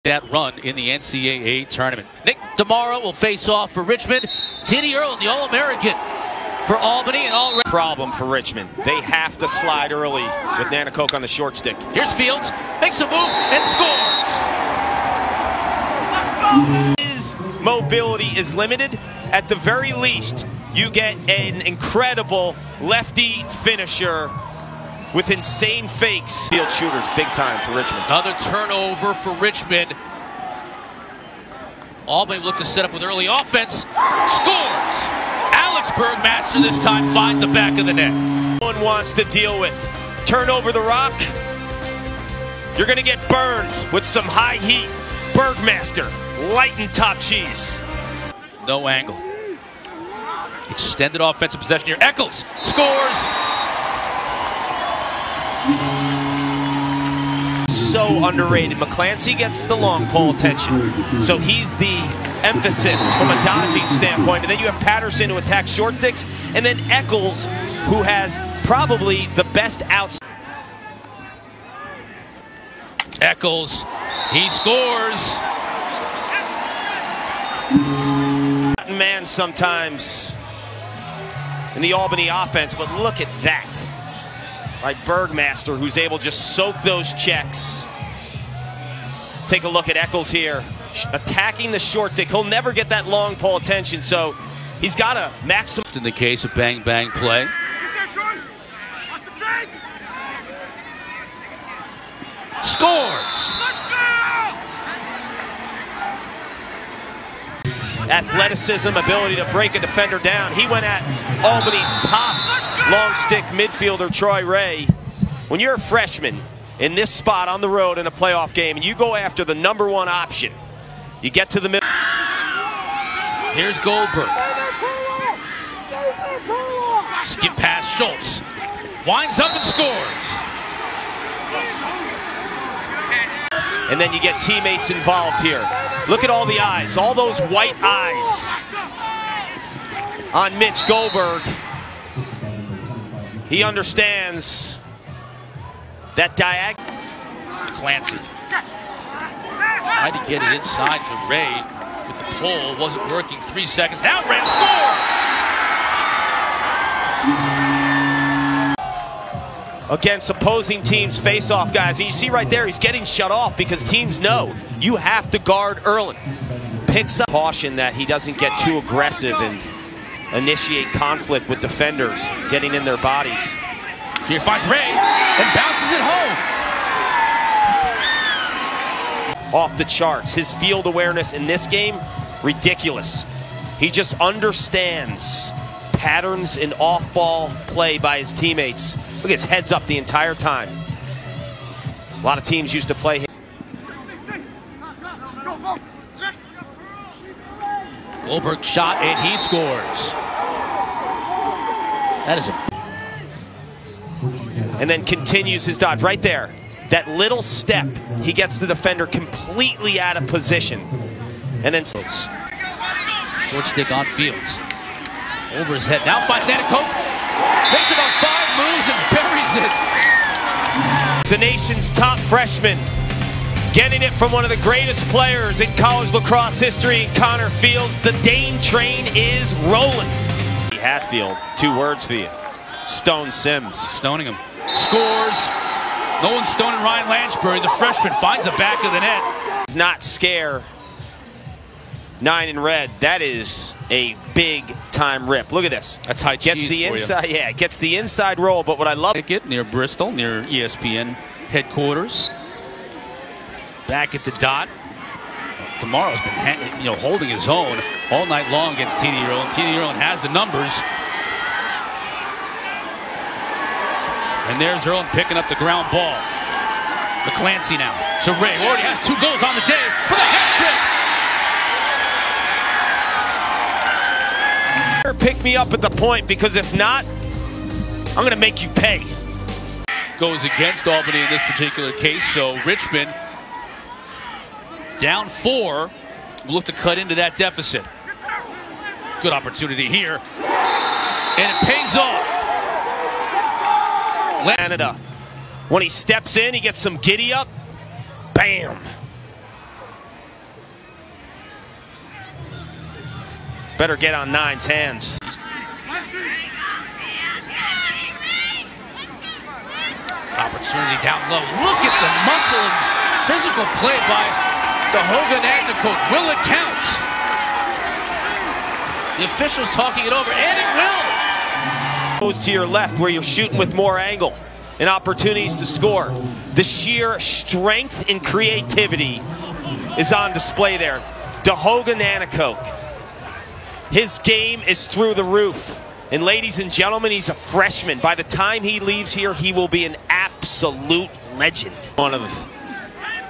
that run in the NCAA tournament. Nick Demara will face off for Richmond. Teddy Earl, the All-American for Albany, and all problem for Richmond. They have to slide early with Nanacoke on the short stick. Here's Fields, makes a move and scores. His mobility is limited. At the very least, you get an incredible lefty finisher with insane fakes. Field shooters, big time for Richmond. Another turnover for Richmond. Albany looked to set up with early offense. Scores! Alex Bergmaster this time finds the back of the net. No one wants to deal with. Turn over the rock. You're going to get burned with some high heat. Bergmaster, light and top cheese. No angle. Extended offensive possession here. Eccles scores. So underrated. McClancy gets the long pole attention. So he's the emphasis from a dodging standpoint. And then you have Patterson who attacks short sticks. And then Eccles, who has probably the best outs. Eccles, he scores. Man sometimes in the Albany offense, but look at that. Right, Bergmaster, who's able to just soak those checks. Let's take a look at Eccles here. Attacking the short stick. He'll never get that long pole attention, so he's got to maximize. In the case of bang-bang play. Scores! Athleticism, ability to break a defender down. He went at Albany's top long stick midfielder, Troy Ray. When you're a freshman in this spot on the road in a playoff game and you go after the #1 option, you get to the middle. Here's Goldberg. Skip past Schultz. Winds up and scores. And then you get teammates involved here. Look at all the eyes, all those white eyes on Mitch Goldberg. He understands that diagonal. Clancy tried to get it inside to Ray with the pull. Wasn't working. 3 seconds. Now Ray score! Against opposing teams' face-off guys. And you see right there, he's getting shut off because teams know you have to guard early. Picks up caution that he doesn't get too aggressive and initiate conflict with defenders, getting in their bodies. Here finds Ray and bounces it home. Off the charts. His field awareness in this game, ridiculous. He just understands patterns in off-ball play by his teammates. Look at his heads up the entire time. A lot of teams used to play him. Goldberg shot and he scores. That is a... And then continues his dodge right there. That little step, he gets the defender completely out of position. And then short stick on Fields. Over his head. Now finds Nanacoke. Makes about 5 moves and buries it. The nation's top freshman, getting it from one of the greatest players in college lacrosse history, Connor Fields. The Dane train is rolling. Hatfield, 2 words for you. Stone Sims. Stoning him. Scores. No one's stoning Ryan Lanchbury. The freshman finds the back of the net. Does not scare 9 in red. That is a big time rip. Look at this. That's high cheese. Gets the inside, yeah, gets the inside roll. But what I love, it near Bristol, near ESPN headquarters. Back at the dot. Tomorrow's been, holding his own all night long against T.D. Earl. And T.D. Earl has the numbers. And there's Earl picking up the ground ball. McClancy now. So Ray already has 2 goals on the day for the hat trick. Pick me up at the point, because if not, I'm going to make you pay. Goes against Albany in this particular case, so Richmond down 4. We'll look to cut into that deficit. Good opportunity here, and it pays off. Canada, when he steps in, he gets some giddy up. Bam. Better get on Nine's hands. Opportunity down low. Look at the muscle and physical play by the Hogan Anticote. Will it count? The official's talking it over, and it will. Goes to your left where you're shooting with more angle and opportunities to score. The sheer strength and creativity is on display there. DeHogan Anticote. His game is through the roof. And ladies and gentlemen, he's a freshman. By the time he leaves here, he will be an absolute legend. One of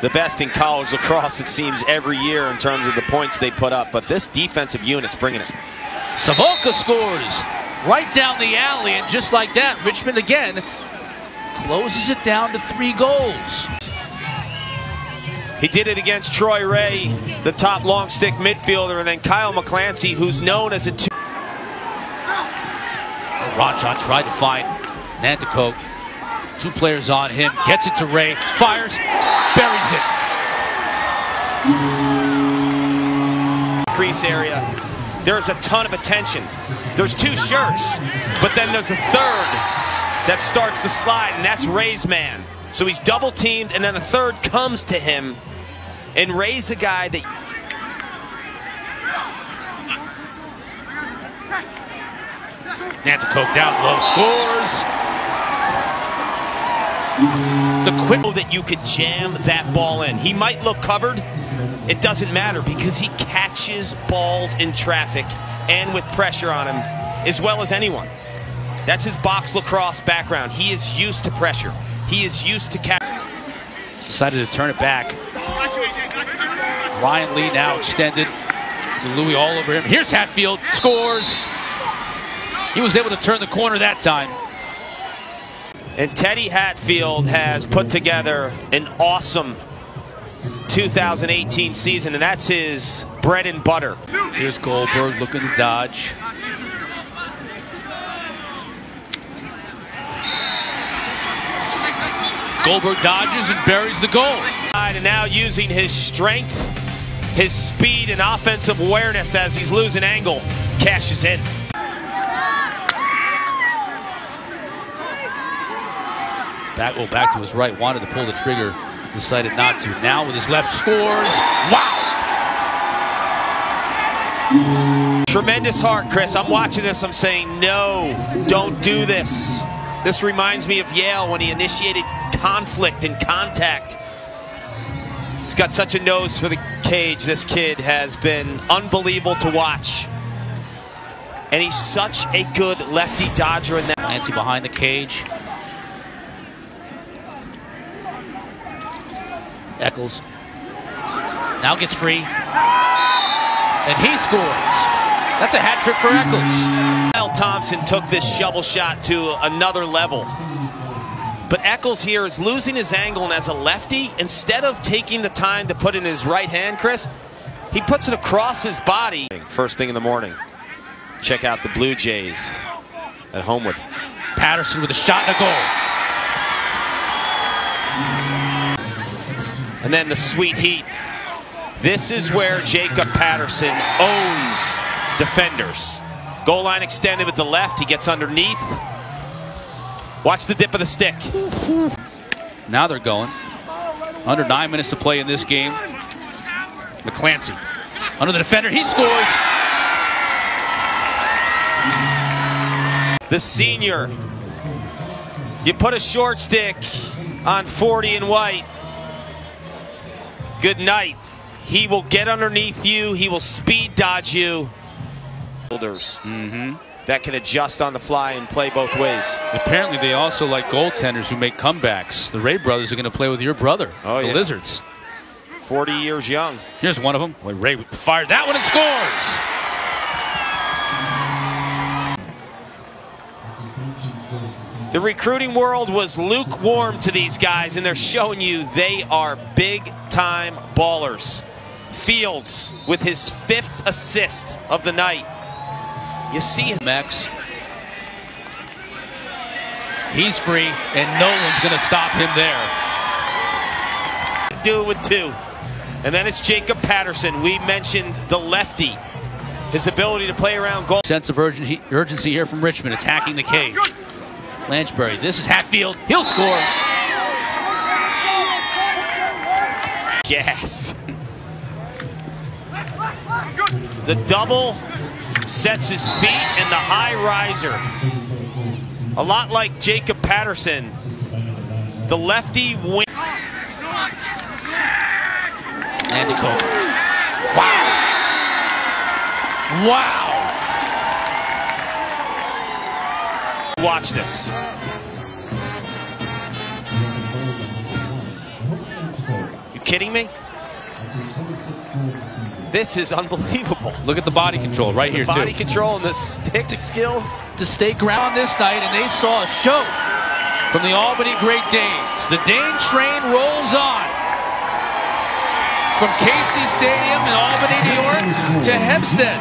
the best in college lacrosse, it seems, every year in terms of the points they put up. But this defensive unit's bringing it. Savoca scores right down the alley, and just like that, Richmond again closes it down to 3 goals. He did it against Troy Ray, the top long stick midfielder, and then Kyle McClancy, who's known as a two. Rajan tried to find Nanticoke. 2 players on him, gets it to Ray, fires, buries it. Crease area. There's a ton of attention. There's 2 shirts, but then there's a third that starts to slide, and that's Ray's man. So he's double teamed, and then a third comes to him, and Ray's a guy that... Nanticoke down low, scores. The quick that you could jam that ball in. He might look covered. It doesn't matter because he catches balls in traffic and with pressure on him as well as anyone. That's his box lacrosse background. He is used to pressure. He is used to catch. Decided to turn it back. Ryan Lee now extended to Louis all over him. Here's Hatfield, scores. He was able to turn the corner that time. And Teddy Hatfield has put together an awesome 2018 season, and that's his bread and butter. Here's Goldberg looking to dodge. Goldberg dodges and buries the goal. And now using his strength, his speed, and offensive awareness as he's losing angle, cashes in. Back to his right, wanted to pull the trigger, decided not to. Now with his left, scores. Wow! Tremendous heart, Chris. I'm watching this, I'm saying, no, don't do this. This reminds me of Yale when he initiated conflict and contact. He's got such a nose for the cage. This kid has been unbelievable to watch. And he's such a good lefty dodger in that. Clancy behind the cage. Eccles now gets free, and he scores. That's a hat trick for Eccles. Kyle Thompson took this shovel shot to another level. But Eccles here is losing his angle, and as a lefty, instead of taking the time to put in his right hand, Chris, he puts it across his body. First thing in the morning, check out the Blue Jays at Homewood. Patterson with a shot and a goal. And then the sweet heat. This is where Jacob Patterson owns defenders. Goal line extended with the left. He gets underneath. Watch the dip of the stick. Now they're going. Under 9 minutes to play in this game. McClancy under the defender. He scores. The senior. You put a short stick on 40 and white. Good night. He will get underneath you. He will speed dodge you. Shoulders that can adjust on the fly and play both ways. Apparently they also like goaltenders who make comebacks. The Ray brothers are going to play with your brother, the Lizards. 40 years young. Here's one of them. Boy, Ray fired that one and scores. The recruiting world was lukewarm to these guys, and they're showing you they are big-time ballers. Fields with his 5th assist of the night. You see his... Max. He's free, and no one's going to stop him there. Do it with 2. And then it's Jacob Patterson. We mentioned the lefty. His ability to play around goal. Sense of urgency here from Richmond, attacking the cage. Lanchbury, this is Hatfield. He'll score. Yes. The double sets his feet, and the high riser. A lot like Jacob Patterson. The lefty win. Antico. Wow. Wow. Watch this. You kidding me? This is unbelievable. Look at the body control right here, Body too. control and the stick skills. To stay ground this night, and they saw a show from the Albany Great Danes. The Dane train rolls on from Casey Stadium in Albany, New York, to Hempstead.